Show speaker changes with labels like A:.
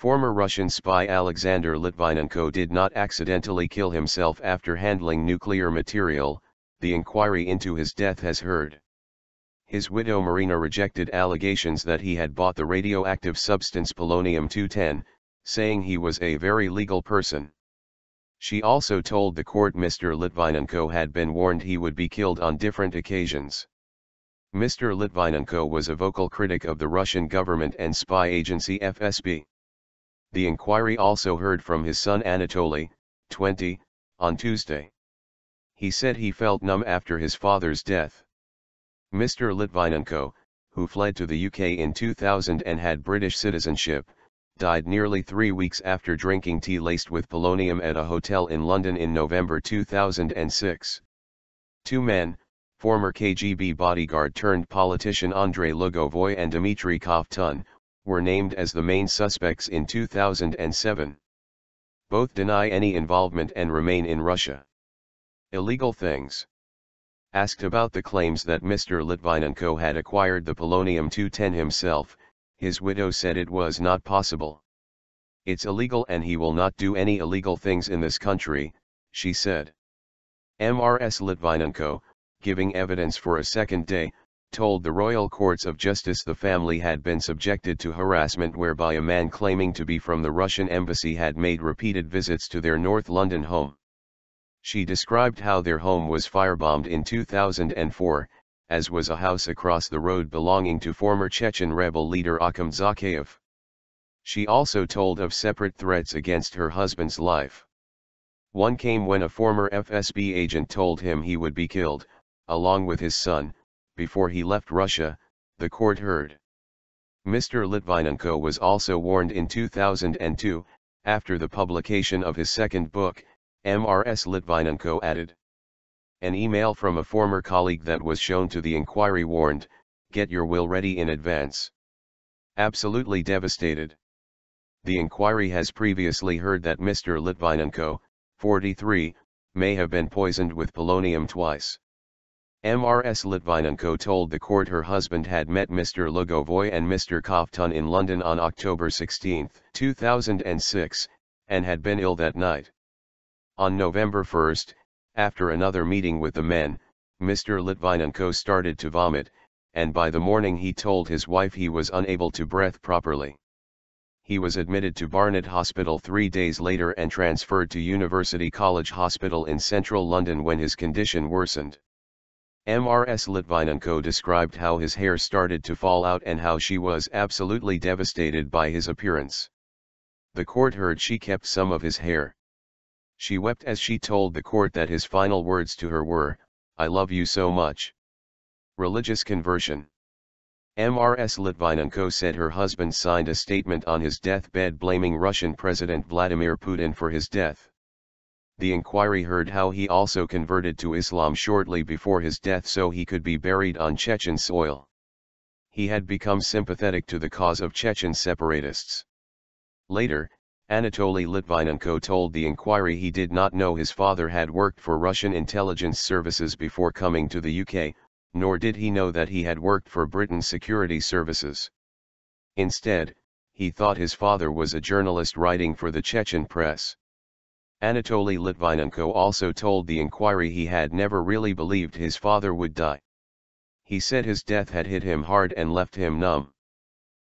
A: Former Russian spy Alexander Litvinenko did not accidentally kill himself after handling nuclear material, the inquiry into his death has heard. His widow Marina rejected allegations that he had bought the radioactive substance polonium-210, saying he was a very legal person. She also told the court Mr. Litvinenko had been warned he would be killed on different occasions. Mr. Litvinenko was a vocal critic of the Russian government and spy agency FSB. The inquiry also heard from his son Anatoly, 20, on Tuesday. He said he felt numb after his father's death. Mr. Litvinenko, who fled to the UK in 2000 and had British citizenship, died nearly 3 weeks after drinking tea laced with polonium at a hotel in London in November 2006. Two men, former KGB bodyguard turned politician Andrei Lugovoi and Dmitri Kovtun, were named as the main suspects in 2007. Both deny any involvement and remain in Russia. Illegal things. Asked about the claims that Mr. Litvinenko had acquired the polonium-210 himself, his widow said it was not possible. It's illegal and he will not do any illegal things in this country, she said. Mrs. Litvinenko, giving evidence for a second day, told the Royal Courts of Justice the family had been subjected to harassment whereby a man claiming to be from the Russian embassy had made repeated visits to their North London home. She described how their home was firebombed in 2004, as was a house across the road belonging to former Chechen rebel leader Akham Zakayev. She also told of separate threats against her husband's life. One came when a former FSB agent told him he would be killed, along with his son, before he left Russia, the court heard. Mr. Litvinenko was also warned in 2002, after the publication of his second book, Mrs. Litvinenko added. An email from a former colleague that was shown to the inquiry warned, "Get your will ready in advance." Absolutely devastated. The inquiry has previously heard that Mr. Litvinenko, 43, may have been poisoned with polonium twice. Mrs. Litvinenko told the court her husband had met Mr. Lugovoi and Mr. Kovtun in London on October 16, 2006, and had been ill that night. On November 1, after another meeting with the men, Mr. Litvinenko started to vomit, and by the morning he told his wife he was unable to breathe properly. He was admitted to Barnet Hospital 3 days later and transferred to University College Hospital in central London when his condition worsened. Mrs. Litvinenko described how his hair started to fall out and how she was absolutely devastated by his appearance. The court heard she kept some of his hair. She wept as she told the court that his final words to her were, "I love you so much." Religious conversion. Mrs. Litvinenko said her husband signed a statement on his deathbed blaming Russian President Vladimir Putin for his death. The inquiry heard how he also converted to Islam shortly before his death so he could be buried on Chechen soil. He had become sympathetic to the cause of Chechen separatists. Later, Anatoly Litvinenko told the inquiry he did not know his father had worked for Russian intelligence services before coming to the UK, nor did he know that he had worked for Britain's security services. Instead, he thought his father was a journalist writing for the Chechen press. Anatoly Litvinenko also told the inquiry he had never really believed his father would die. He said his death had hit him hard and left him numb.